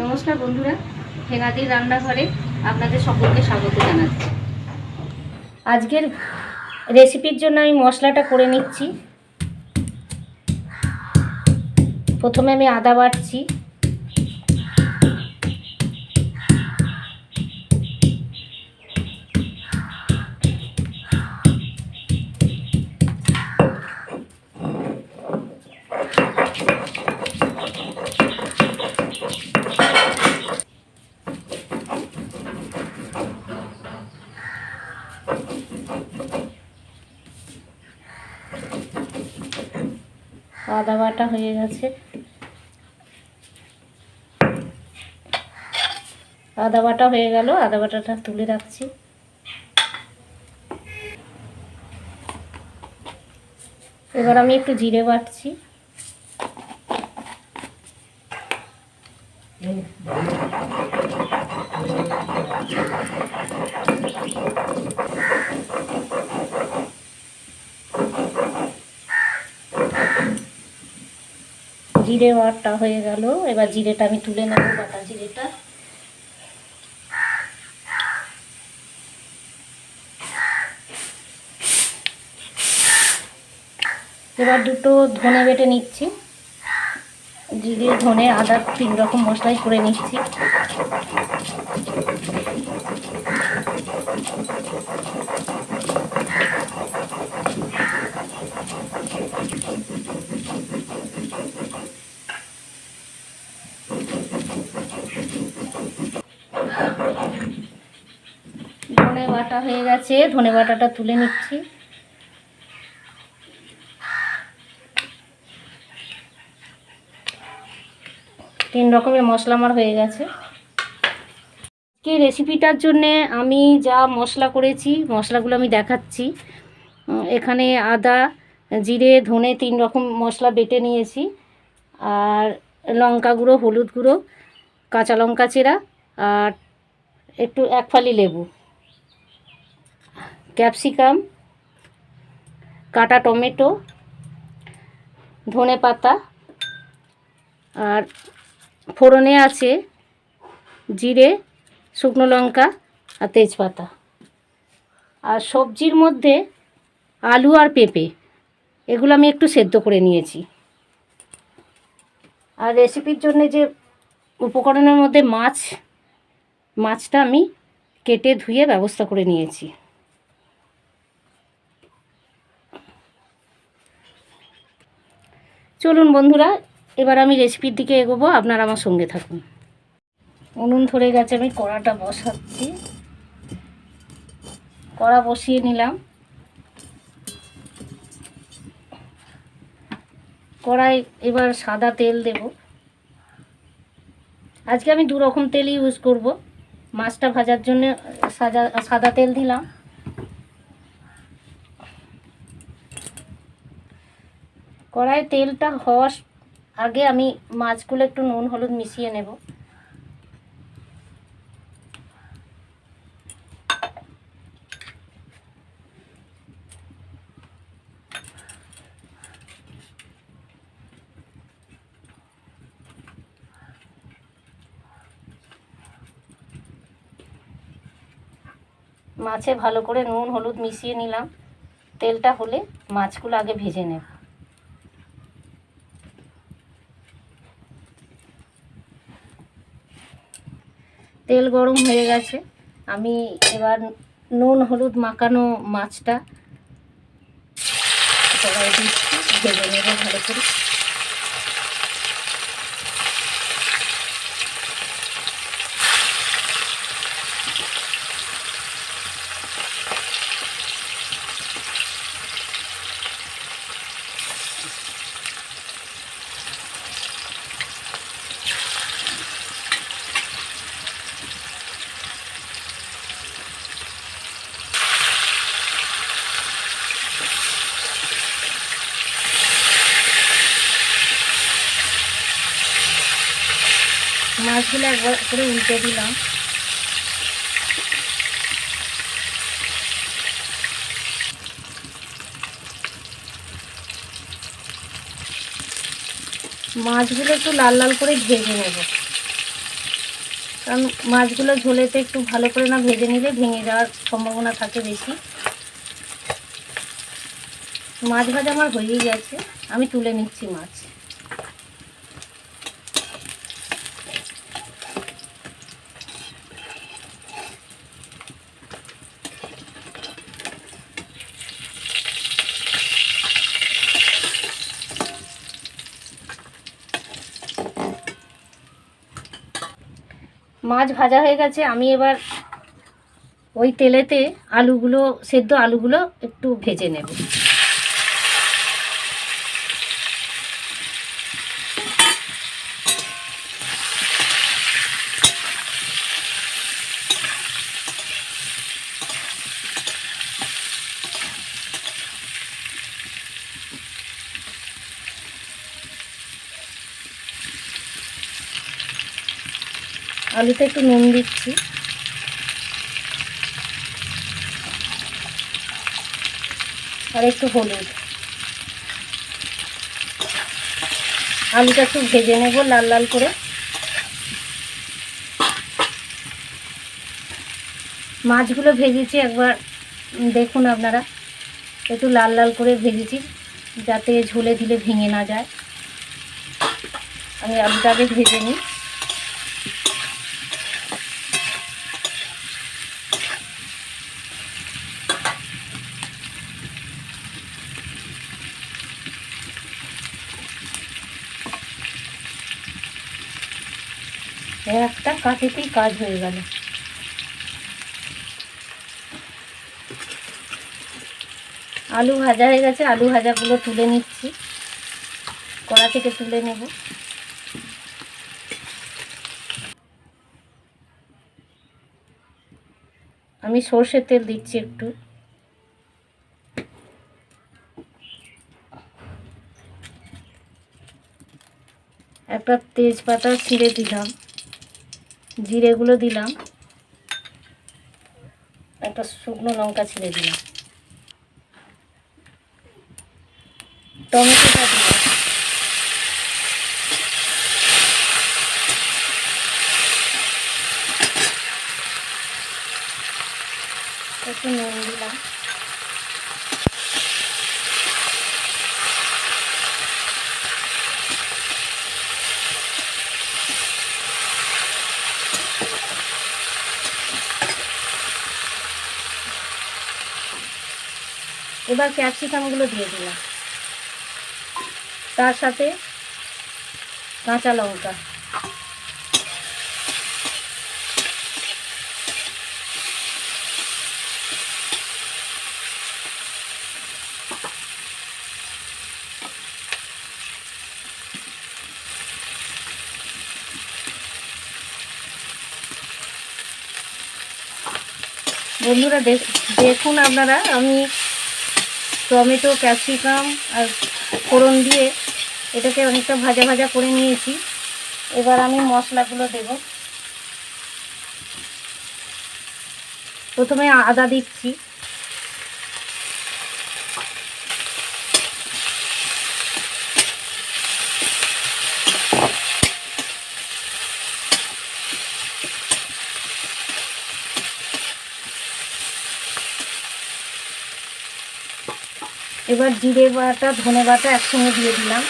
নমস্কার বন্ধুরা, হেনা দির রান্নাঘরে আপনাদের সকলকে স্বাগত জানাচ্ছি। আজকের রেসিপির জন্য আমি মশলাটা করে নিচ্ছি। প্রথমে আমি আদা বাটছি, আদা বাটা হয়ে গেছে। আদা বাটা হয়ে গেল, আদা বাটাটা তুলে রাখছি। এবার আমি একটু জিরে বাটছি, জিরে বাটা হয়ে গেল। এবার জিরেটা আমি তুলে নেব, বাটা জিরেটা। এবার দুটো ধনে বেটে নিচ্ছি, জিরে ধনে আদা 3 রকম মশলাই করে নিচ্ছি। ধনে বাটা হয়ে গেছে, ধনে বাটাটা তুলে নিচ্ছি। তিন রকমের মশলা আমার হয়ে গেছে। আজকে রেসিপিটার জন্যে আমি যা মশলা করেছি, মশলাগুলো আমি দেখাচ্ছি। এখানে আদা, জিরে, ধনে 3 রকম মশলা বেটে নিয়েছি, আর লঙ্কা গুঁড়ো, হলুদ গুঁড়ো, কাঁচা লঙ্কা চেরা, আর একটু 1 ফালি লেবু, ক্যাপসিকাম, কাটা টমেটো, ধনে পাতা, আর ফোড়নে আছে জিরে, শুকনো লঙ্কা আর তেজপাতা। আর সবজির মধ্যে আলু আর পেঁপে, এগুলো আমি একটু সেদ্ধ করে নিয়েছি। আর রেসিপির জন্য যে উপকরণের মধ্যে মাছটা আমি কেটে ধুয়ে ব্যবস্থা করে নিয়েছি। চলুন বন্ধুরা, এবার আমি রেসিপির দিকে এগোবো, আপনারা আমার সঙ্গে থাকুন। উনুন ধরে গেছে, আমি কড়াটা বসাচ্ছি। কড়া বসিয়ে নিলাম। কড়াই এবার সাদা তেল দেব। আজকে আমি 2 রকম তেল ইউজ করব। মাছটা ভাজার জন্য সাদা তেল দিলাম। কড়াইয়ে তেলটা হওয়ার আগে আমি মাছগুলো একটু নুন হলুদ মিশিয়ে নেব। মাছে ভালো করে নুন হলুদ মিশিয়ে নিলাম। তেলটা হলে মাছগুলো আগে ভেজে নেব। তেল গরম হয়ে গেছে, আমি এবার নুন হলুদ মাখানো মাছটা কড়াই দিচ্ছি, ভেজে নেব ভালো করে। মাছগুলো একবার করে উল্টে দিলাম। মাছগুলো একটু লাল লাল করে ভেজে নেব। কারণ মাছগুলো ঝোলেতে একটু ভালো করে না ভেজে নিলে ভেঙে যাওয়ার সম্ভাবনা থাকে বেশি। মাছ ভাজা আমার হয়েই গেছে, আমি তুলে নিচ্ছি মাছ। মাছ ভাজা হয়ে গেছে, আমি এবার ওই তেলেতে আলুগুলো, সেদ্ধ আলুগুলো একটু ভেজে নেব। আলুতে একটু নুন দিচ্ছি, আর একটু হলুদ। আলুটা একটু ভেজে নেব লাল লাল করে। মাছগুলো ভেজেছি একবার দেখুন আপনারা, একটু লাল লাল করে ভেজেছি যাতে ঝোলে দিলে ভেঙে না যায়। আমি আলুটা আগে ভেজে নিই। একটা কাঠেতেই কাজ হয়ে গেল। আলু ভাজা হয়ে গেছে, আলু ভাজাগুলো তুলে নিচ্ছি, কড়া থেকে তুলে নেব। আমি সর্ষের তেল দিচ্ছি একটু, একটা তেজপাতা ছিঁড়ে দিলাম, জিরেগুলো দিলাম, একটা শুকনো লঙ্কা ছিঁড়ে দিলাম, টমেটোটা দিলাম, একটু নুন দিলাম, এবার ক্যাপসিকামগুলো দিয়ে দিলাম, তার সাথে কাঁচা লঙ্কা, বন্ধুরা দেখুন আপনারা, আমি টমেটো ক্যাপসিকাম আর ফোড়ন দিয়ে এটাকে অনেকটা ভাজা ভাজা করে নিয়েছি। এবার আমি মশলাগুলো দেব। প্রথমে আদা দিচ্ছি, এবার জিরে বাটা ধনে বাটা একসঙ্গে দিয়ে দিলাম,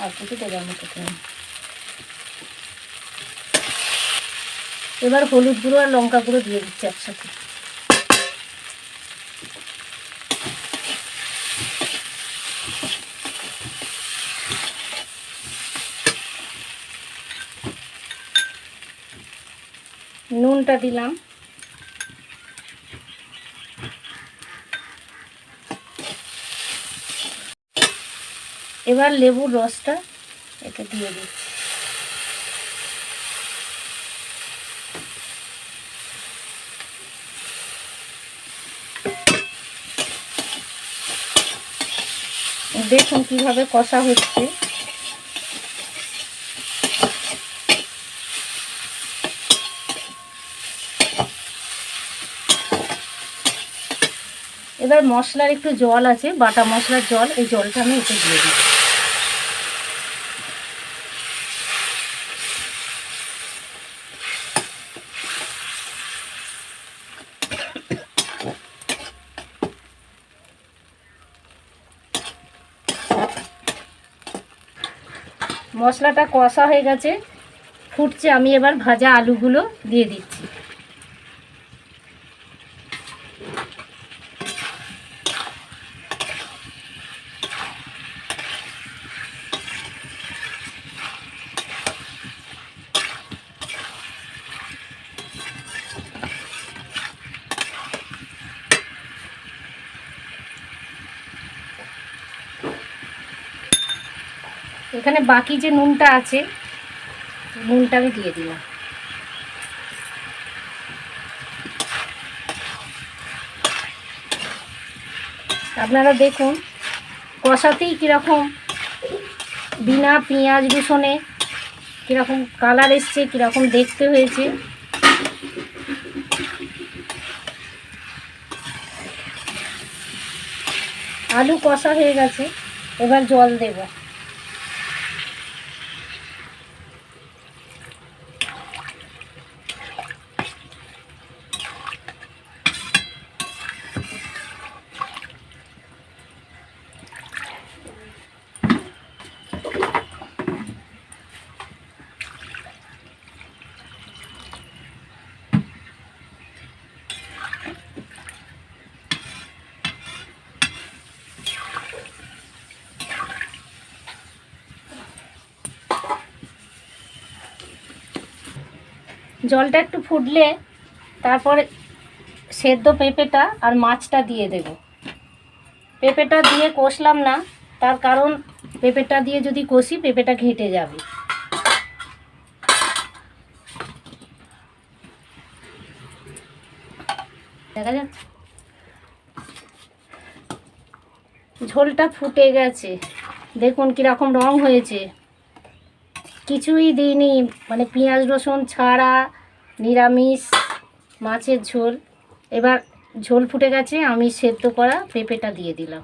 আর কিছু দেওয়ার মতো। এবার হলুদ গুঁড়ো আর লঙ্কা গুঁড়ো দিয়ে দিচ্ছি একসাথে। নুনটা দিলাম, এবার লেবুর রসটা এতে দিয়ে দিচ্ছি। দেখুন কিভাবে কষা হচ্ছে। এবার মশলার একটু জল আছে, বাটা মশলার জল, এই জলটা আমি এতে দিয়ে দিই। মশলাটা কষা হয়ে গেছে, ফুটছে, আমি এবার ভাজা আলুগুলো দিয়ে দিচ্ছি। এখানে বাকি যে নুনটা আছে, নুনটা আমি দিয়ে দিলাম। আপনারা দেখুন কষাতেই কীরকম বিনা পেঁয়াজ রসুনে কীরকম কালার এসছে, কীরকম দেখতে হয়েছে। আলু কষা হয়ে গেছে, এবার জল দেব। জলটা একটু ফুটলে তারপরে সেদ্ধ পেঁপেটা আর মাছটা দিয়ে দেব। পেঁপেটা দিয়ে কষলাম না, তার কারণ পেঁপেটা দিয়ে যদি কষি পেঁপেটা ঘেঁটে যাবে। দেখা যাচ্ছে ঝোলটা ফুটে গেছে, দেখুন কীরকম রং হয়েছে। কিছুই দিইনি, মানে পেঁয়াজ রসুন ছাড়া নিরামিষ মাছের ঝোল। এবার ঝোল ফুটে গেছে, আমি সেদ্ধ করা পেঁপেটা দিয়ে দিলাম।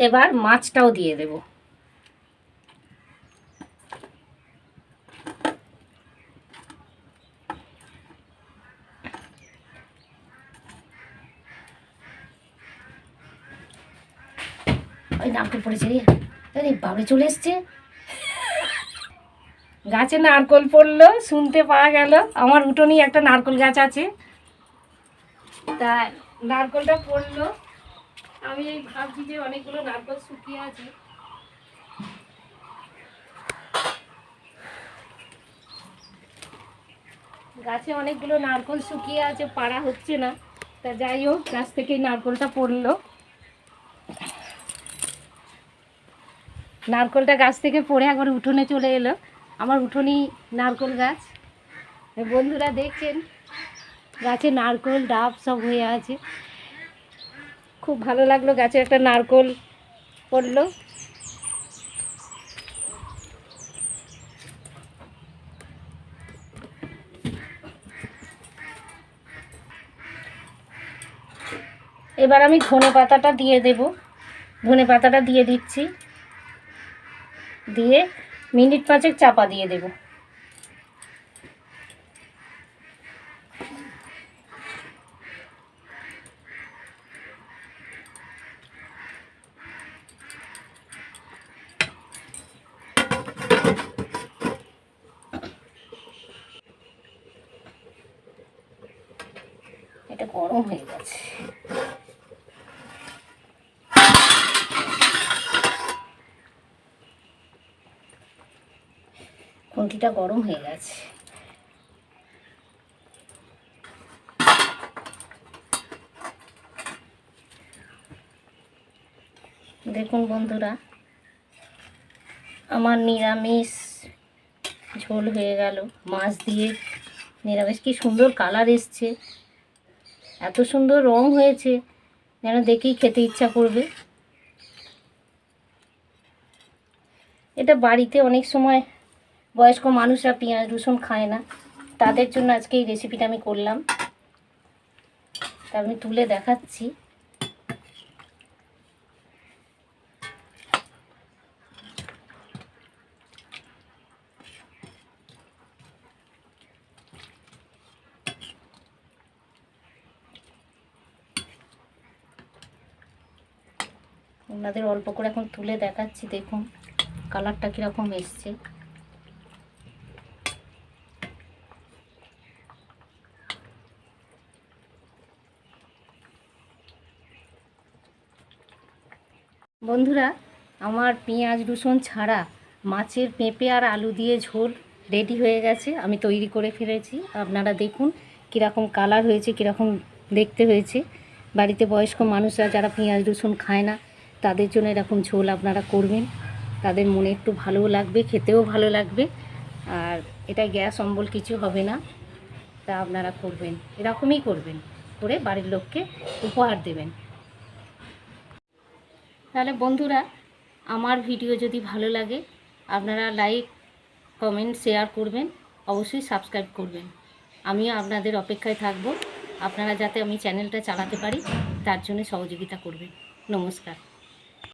এবার মাছটাও দিয়ে দেব। ওই নারকল পড়েছে রে, আরে বাবরে চলে এসছে। গাছে নারকল পড়লো, শুনতে পাওয়া গেল। আমার উঠোনেই একটা নারকল গাছ আছে, তা নারকলটা পড়লো। আমি এই ভাবছি যে অনেকগুলো নারকল শুকিয়ে আছে, গাছে অনেকগুলো নারকল শুকিয়ে আছে, পাড়া হচ্ছে না। তা যাই হোক, গাছ থেকেই নারকলটা পড়লো। নারকলটা গাছ থেকে পড়ে একবার উঠোনে চলে এলো। আমার উঠোনেই নারকল গাছ, বন্ধুরা দেখছেন গাছে নারকল ডাব সব হয়ে আছে। খুব ভালো লাগলো, গাছে একটা নারকল পড়লো। এবার আমি ধনে পাতাটা দিয়ে দেব। ধনে পাতাটা দিয়ে দিচ্ছি, দিয়ে মিনিট 5 চাপা দিয়ে দেব। এটা গরম হয়ে গেছে। খুন্তিটা গরম হয়ে গেছে। দেখুন বন্ধুরা, আমার নিরামিষ ঝোল হয়ে গেল। মাছ দিয়ে নিরামিষ, কি সুন্দর কালার এসছে, এত সুন্দর রং হয়েছে যেন দেখেই খেতে ইচ্ছা করবে। এটা বাড়িতে অনেক সময় বয়স্ক মানুষরা পেঁয়াজ রসুন খায় না, তাদের জন্য আজকে এই রেসিপিটা আমি করলাম। তা আমি তুলে দেখাচ্ছি। আপনাদের অল্প করে এখন তুলে দেখাচ্ছি, দেখুন কালারটা কীরকম এসছে। বন্ধুরা, আমার পেঁয়াজ রসুন ছাড়া মাছের পেঁপে আর আলু দিয়ে ঝোল রেডি হয়ে গেছে, আমি তৈরি করে ফেলেছি। আপনারা দেখুন কীরকম কালার হয়েছে, কীরকম দেখতে হয়েছে। বাড়িতে বয়স্ক মানুষরা যারা পেঁয়াজ রসুন খায় না, তাদের জন্য এরকম ঝোল আপনারা করবেন, তাদের মনে একটু ভালোও লাগবে, খেতেও ভালো লাগবে, আর এটা গ্যাস অম্বল কিছু হবে না। তা আপনারা করবেন, এরকমই করবেন, করে বাড়ির লোককে উপহার দেবেন। তাহলে বন্ধুরা, আমার ভিডিও যদি ভালো লাগে আপনারা লাইক কমেন্ট শেয়ার করবেন, অবশ্যই সাবস্ক্রাইব করবেন। আমিও আপনাদের অপেক্ষায় থাকব, আপনারা যাতে আমি চ্যানেলটা চালাতে পারি তার জন্য সহযোগিতা করবেন। নমস্কার।